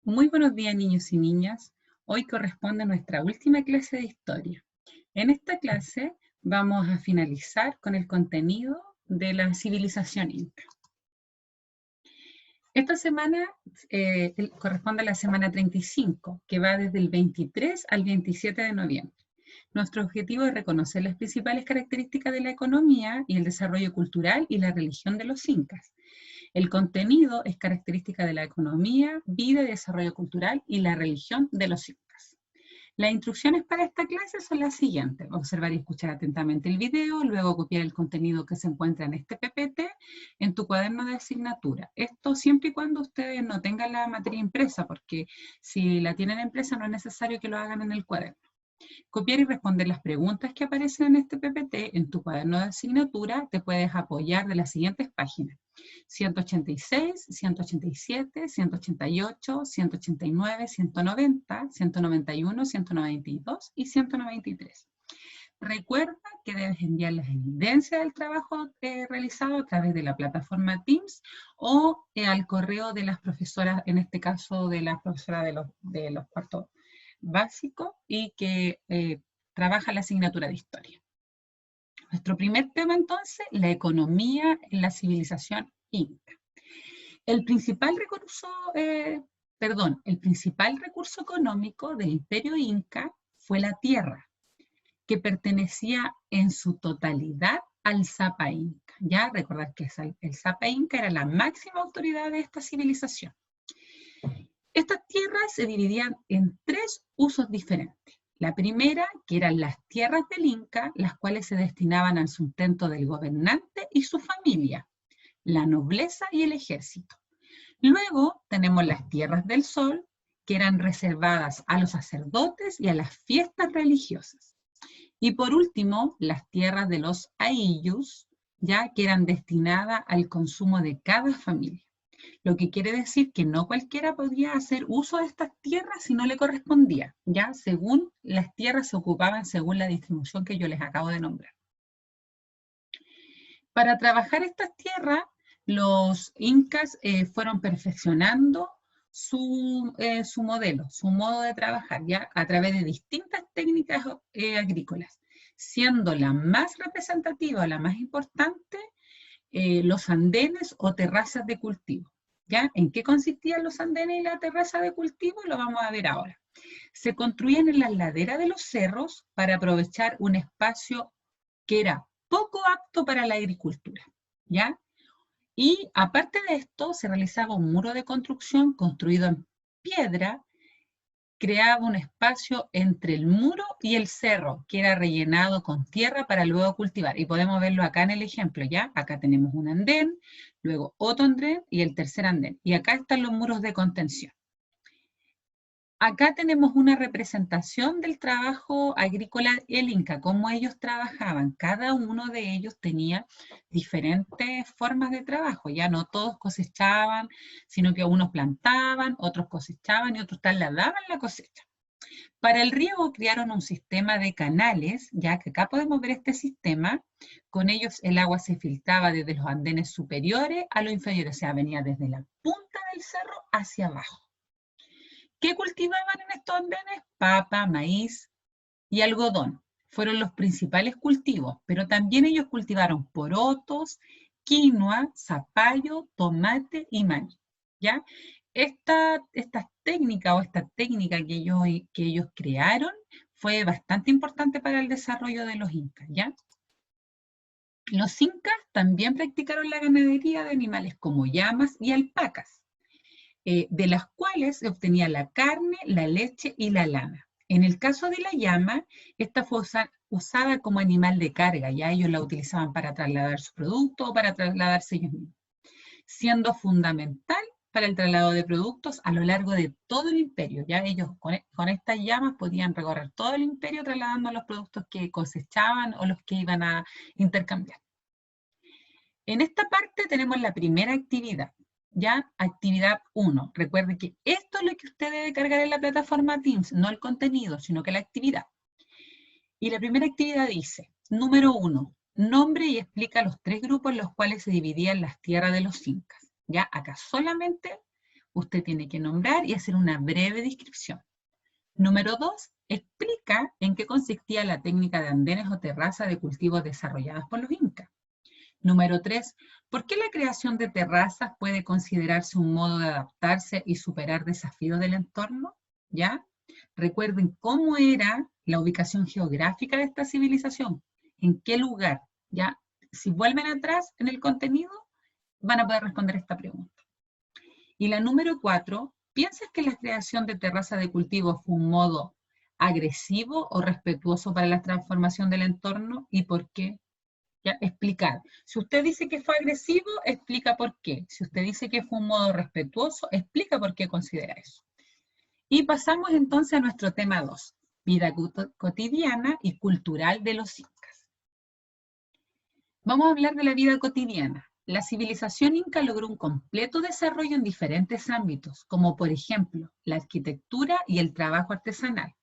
Muy buenos días, niños y niñas. Hoy corresponde nuestra última clase de historia. En esta clase vamos a finalizar con el contenido de la civilización inca. Esta semana corresponde a la semana 35, que va desde el 23 al 27 de noviembre. Nuestro objetivo es reconocer las principales características de la economía y el desarrollo cultural y la religión de los incas. El contenido es característica de la economía, vida y desarrollo cultural y la religión de los incas. Las instrucciones para esta clase son las siguientes: observar y escuchar atentamente el video, luego copiar el contenido que se encuentra en este PPT en tu cuaderno de asignatura. Esto siempre y cuando ustedes no tengan la materia impresa, porque si la tienen impresa no es necesario que lo hagan en el cuaderno. Copiar y responder las preguntas que aparecen en este PPT en tu cuaderno de asignatura. Te puedes apoyar de las siguientes páginas: 186, 187, 188, 189, 190, 191, 192 y 193. Recuerda que debes enviar las evidencias del trabajo realizado a través de la plataforma Teams o al correo de las profesoras, en este caso de la profesora de los cuartos básicos y que trabaja la asignatura de historia. Nuestro primer tema entonces, la economía en la civilización inca. El principal recurso económico del imperio inca fue la tierra, que pertenecía en su totalidad al Zapa Inca. Ya recordar que el Zapa Inca era la máxima autoridad de esta civilización. Estas tierras se dividían en tres usos diferentes. La primera, que eran las tierras del Inca, las cuales se destinaban al sustento del gobernante y su familia, la nobleza y el ejército. Luego tenemos las tierras del Sol, que eran reservadas a los sacerdotes y a las fiestas religiosas. Y por último, las tierras de los Aylus, ya que eran destinadas al consumo de cada familia. Lo que quiere decir que no cualquiera podía hacer uso de estas tierras si no le correspondía, ya según las tierras se ocupaban según la distribución que yo les acabo de nombrar. Para trabajar estas tierras, los incas fueron perfeccionando su modelo, su modo de trabajar, ya a través de distintas técnicas agrícolas, siendo la más representativa, la más importante, los andenes o terrazas de cultivo. ¿Ya? ¿En qué consistían los andenes y la terraza de cultivo? Lo vamos a ver ahora. Se construían en las laderas de los cerros para aprovechar un espacio que era poco apto para la agricultura, ¿ya? Y aparte de esto, se realizaba un muro de construcción construido en piedra, creaba un espacio entre el muro y el cerro, que era rellenado con tierra para luego cultivar. Y podemos verlo acá en el ejemplo, ¿ya? Acá tenemos un andén, luego otro andén y el tercer andén. Y acá están los muros de contención. Acá tenemos una representación del trabajo agrícola del Inca, cómo ellos trabajaban. Cada uno de ellos tenía diferentes formas de trabajo. Ya no todos cosechaban, sino que unos plantaban, otros cosechaban y otros trasladaban la cosecha. Para el riego crearon un sistema de canales, ya que acá podemos ver este sistema. Con ellos el agua se filtraba desde los andenes superiores a los inferiores, o sea, venía desde la punta del cerro hacia abajo. ¿Qué cultivaban en estos andenes? Papa, maíz y algodón. Fueron los principales cultivos, pero también ellos cultivaron porotos, quinoa, zapallo, tomate y maní. ¿Ya? Esta técnica que ellos crearon fue bastante importante para el desarrollo de los incas. ¿Ya? Los incas también practicaron la ganadería de animales como llamas y alpacas, de las cuales se obtenía la carne, la leche y la lana. En el caso de la llama, esta fue usada como animal de carga, ya ellos la utilizaban para trasladar su producto o para trasladarse ellos mismos, siendo fundamental para el traslado de productos a lo largo de todo el imperio. Ya ellos con estas llamas podían recorrer todo el imperio trasladando los productos que cosechaban o los que iban a intercambiar. En esta parte tenemos la primera actividad, ¿ya? Actividad 1. Recuerden que esto es lo que usted debe cargar en la plataforma Teams, no el contenido, sino que la actividad. Y la primera actividad dice, número 1, nombre y explica los tres grupos en los cuales se dividían las tierras de los incas. Ya acá solamente Usted tiene que nombrar y hacer una breve descripción. Número 2, explica en qué consistía la técnica de andenes o terraza de cultivos desarrolladas por los incas. Número 3, ¿por qué la creación de terrazas puede considerarse un modo de adaptarse y superar desafíos del entorno? ¿Ya? Recuerden cómo era la ubicación geográfica de esta civilización, en qué lugar, ¿ya? Si vuelven atrás en el contenido, van a poder responder esta pregunta. Y la número 4, ¿piensas que la creación de terraza de cultivo fue un modo agresivo o respetuoso para la transformación del entorno y por qué? ¿Ya? Explicar. Si usted dice que fue agresivo, explica por qué. Si usted dice que fue un modo respetuoso, explica por qué considera eso. Y pasamos entonces a nuestro tema 2, vida cotidiana y cultural de los incas. Vamos a hablar de la vida cotidiana. La civilización inca logró un completo desarrollo en diferentes ámbitos, como por ejemplo la arquitectura y el trabajo artesanal.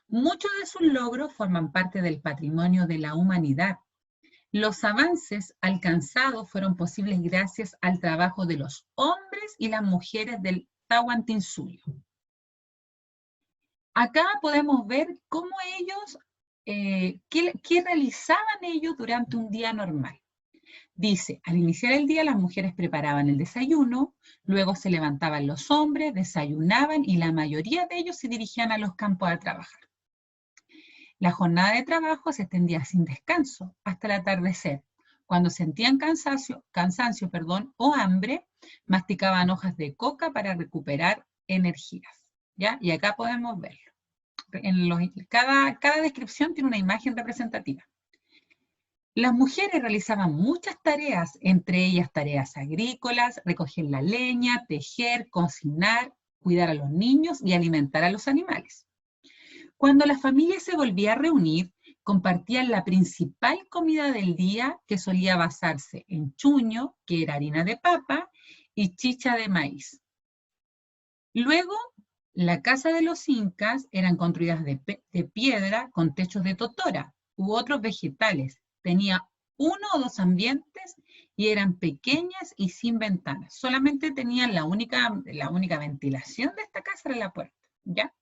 Muchos de sus logros forman parte del patrimonio de la humanidad. Los avances alcanzados fueron posibles gracias al trabajo de los hombres y las mujeres del Tahuantinsuyo. Acá podemos ver cómo ellos, qué realizaban ellos durante un día normal. Dice, al iniciar el día las mujeres preparaban el desayuno, luego se levantaban los hombres, desayunaban y la mayoría de ellos se dirigían a los campos a trabajar. La jornada de trabajo se extendía sin descanso hasta el atardecer. Cuando sentían cansancio, o hambre, masticaban hojas de coca para recuperar energías. ¿Ya? Y acá podemos verlo. Cada descripción tiene una imagen representativa. Las mujeres realizaban muchas tareas, entre ellas tareas agrícolas, recoger la leña, tejer, cocinar, cuidar a los niños y alimentar a los animales. Cuando la familia se volvía a reunir, compartían la principal comida del día, que solía basarse en chuño, que era harina de papa, y chicha de maíz. Luego, la casa de los incas eran construidas de piedra con techos de totora u otros vegetales. Tenía 1 o 2 ambientes y eran pequeñas y sin ventanas. Solamente tenían la única ventilación de esta casa era la puerta, ¿ya?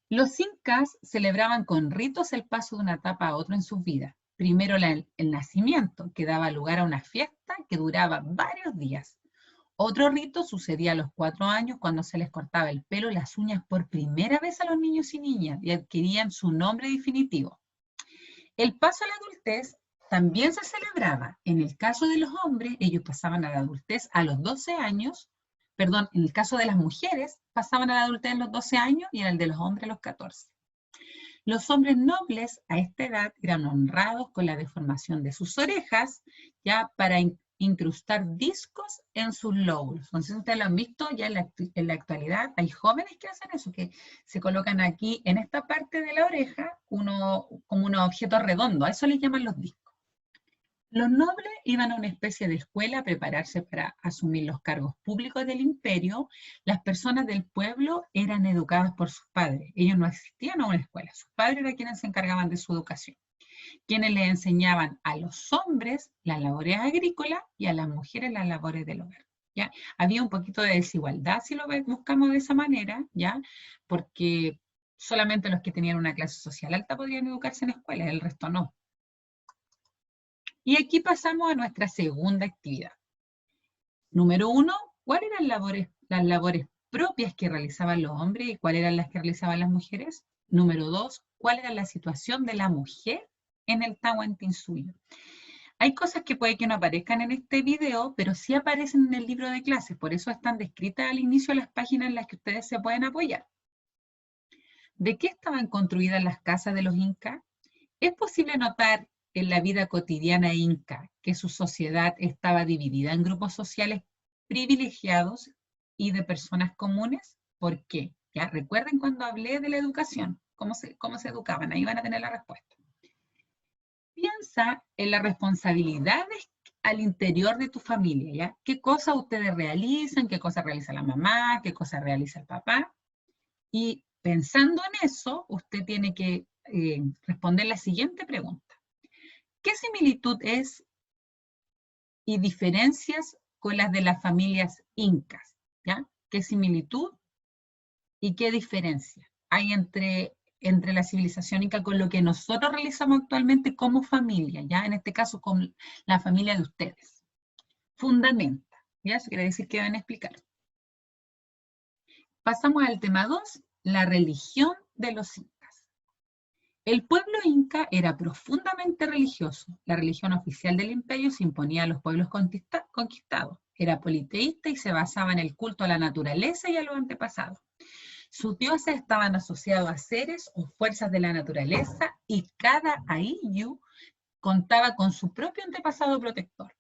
Los incas celebraban con ritos el paso de una etapa a otra en sus vidas. Primero el nacimiento, que daba lugar a una fiesta que duraba varios días. Otro rito sucedía a los 4 años, cuando se les cortaba el pelo y las uñas por primera vez a los niños y niñas y adquirían su nombre definitivo. El paso a la adultez también se celebraba. En el caso de los hombres, ellos pasaban a la adultez a los 12 años. Perdón, en el caso de las mujeres, pasaban a la adultez a los 12 años y en el de los hombres a los 14. Los hombres nobles a esta edad eran honrados con la deformación de sus orejas, ya para incrustar discos en sus lóbulos. Entonces ustedes lo han visto ya en la actualidad, hay jóvenes que hacen eso, que se colocan aquí en esta parte de la oreja como unos objetos redondos, a eso les llaman los discos. Los nobles iban a una especie de escuela a prepararse para asumir los cargos públicos del imperio. Las personas del pueblo eran educadas por sus padres. Ellos no asistían a una escuela. Sus padres eran quienes se encargaban de su educación, quienes les enseñaban a los hombres las labores agrícolas y a las mujeres las labores del hogar. ¿Ya? Había un poquito de desigualdad si lo buscamos de esa manera, ¿ya? Porque solamente los que tenían una clase social alta podían educarse en escuelas, el resto no. Y aquí pasamos a nuestra segunda actividad. Número 1, ¿cuáles eran las labores propias que realizaban los hombres y cuáles eran las que realizaban las mujeres? Número 2, ¿cuál era la situación de la mujer en el Tahuantinsuyo? Hay cosas que puede que no aparezcan en este video, pero sí aparecen en el libro de clases, por eso están descritas al inicio de las páginas en las que ustedes se pueden apoyar. ¿De qué estaban construidas las casas de los incas? Es posible notar en la vida cotidiana inca que su sociedad estaba dividida en grupos sociales privilegiados y de personas comunes. ¿Por qué? Ya recuerden cuando hablé de la educación, cómo se educaban, ahí van a tener la respuesta. Piensa en las responsabilidades al interior de tu familia, ¿ya? ¿Qué cosas ustedes realizan? ¿Qué cosas realiza la mamá? ¿Qué cosas realiza el papá? Y pensando en eso, usted tiene que responder la siguiente pregunta. ¿Qué similitud es y diferencias con las de las familias incas, ¿ya? ¿Qué similitud y qué diferencia hay entre la civilización inca con lo que nosotros realizamos actualmente como familia, ¿ya? En este caso, con la familia de ustedes. Fundamenta, ¿ya? Eso quiere decir que van a explicar. Pasamos al tema 2, la religión de los incas. El pueblo inca era profundamente religioso. La religión oficial del imperio se imponía a los pueblos conquistados. Era politeísta y se basaba en el culto a la naturaleza y a los antepasados. Sus dioses estaban asociados a seres o fuerzas de la naturaleza y cada Ayllu contaba con su propio antepasado protector.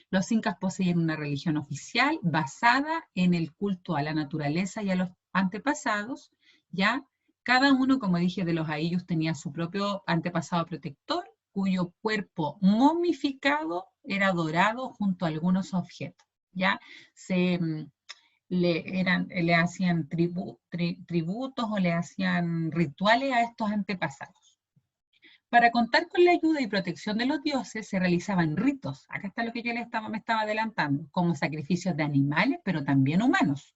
Los incas poseían una religión oficial basada en el culto a la naturaleza y a los antepasados, ¿ya? Cada uno, como dije, de los Ayllus tenía su propio antepasado protector, cuyo cuerpo momificado era adorado junto a algunos objetos, ¿ya? Le hacían tributos o le hacían rituales a estos antepasados. Para contar con la ayuda y protección de los dioses se realizaban ritos, acá está lo que yo me estaba adelantando, como sacrificios de animales, pero también humanos,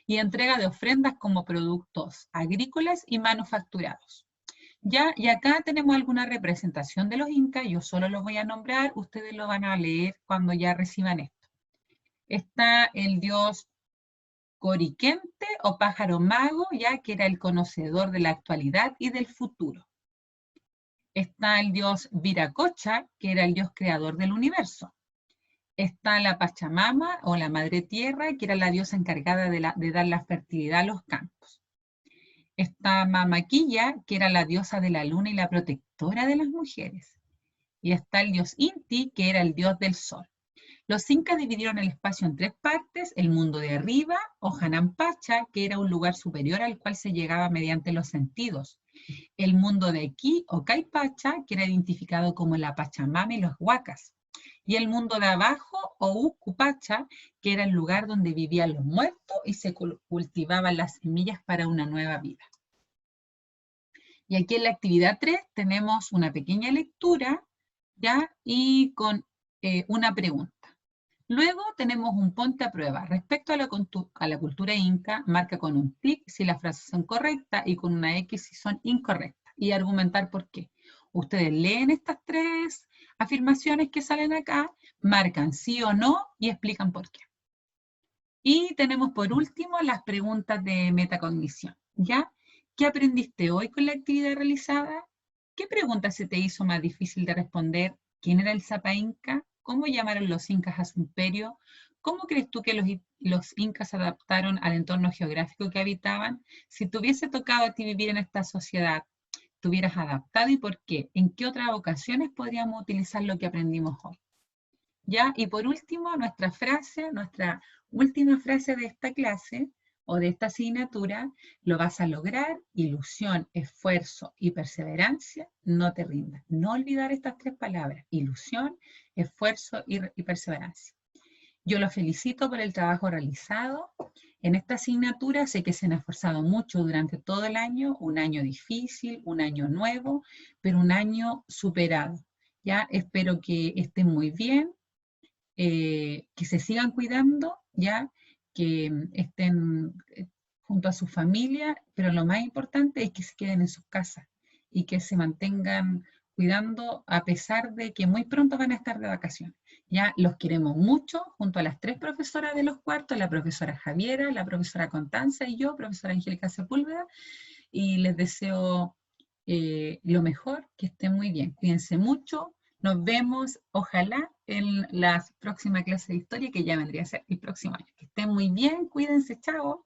y entrega de ofrendas como productos agrícolas y manufacturados. Ya, y acá tenemos alguna representación de los incas, yo solo los voy a nombrar, ustedes lo van a leer cuando ya reciban esto. Está el dios Coriquente o pájaro mago, ya que era el conocedor de la actualidad y del futuro. Está el dios Viracocha, que era el dios creador del universo. Está la Pachamama o la Madre Tierra, que era la diosa encargada de dar la fertilidad a los campos. Está Mamaquilla, que era la diosa de la luna y la protectora de las mujeres. Y está el dios Inti, que era el dios del sol. Los incas dividieron el espacio en tres partes: el mundo de arriba, o Hanampacha, que era un lugar superior al cual se llegaba mediante los sentidos. El mundo de aquí, o Caipacha, que era identificado como la Pachamama y los huacas. Y el mundo de abajo, o Ucupacha, que era el lugar donde vivían los muertos y se cultivaban las semillas para una nueva vida. Y aquí en la actividad 3 tenemos una pequeña lectura, ¿ya? Y con una pregunta. Luego tenemos un ponte a prueba. Respecto a la cultura inca, marca con un tic si las frases son correctas y con una X si son incorrectas. Y argumentar por qué. Ustedes leen estas tres afirmaciones que salen acá, marcan sí o no y explican por qué. Y tenemos por último las preguntas de metacognición, ¿ya? ¿Qué aprendiste hoy con la actividad realizada? ¿Qué pregunta se te hizo más difícil de responder? ¿Quién era el Zapa Inca? ¿Cómo llamaron los incas a su imperio? ¿Cómo crees tú que los incas se adaptaron al entorno geográfico que habitaban? Si te hubiese tocado a ti vivir en esta sociedad, ¿te hubieras adaptado y por qué? ¿En qué otras ocasiones podríamos utilizar lo que aprendimos hoy? ¿Ya? Y por último, nuestra última frase de esta clase o de esta asignatura: lo vas a lograr, ilusión, esfuerzo y perseverancia, no te rindas. No olvidar estas tres palabras: ilusión, esfuerzo y perseverancia. Yo los felicito por el trabajo realizado en esta asignatura. Sé que se han esforzado mucho durante todo el año, un año difícil, un año nuevo, pero un año superado. Ya espero que estén muy bien, que se sigan cuidando, ya, que estén junto a su familia, pero lo más importante es que se queden en sus casas y que se mantengan cuidando a pesar de que muy pronto van a estar de vacaciones. Ya los queremos mucho, junto a las tres profesoras de los cuartos, la profesora Javiera, la profesora Constanza y yo, profesora Angélica Sepúlveda, y les deseo lo mejor, que estén muy bien. Cuídense mucho. Nos vemos, ojalá, en la próxima clase de historia, que ya vendría a ser el próximo año. Que estén muy bien, cuídense, chao.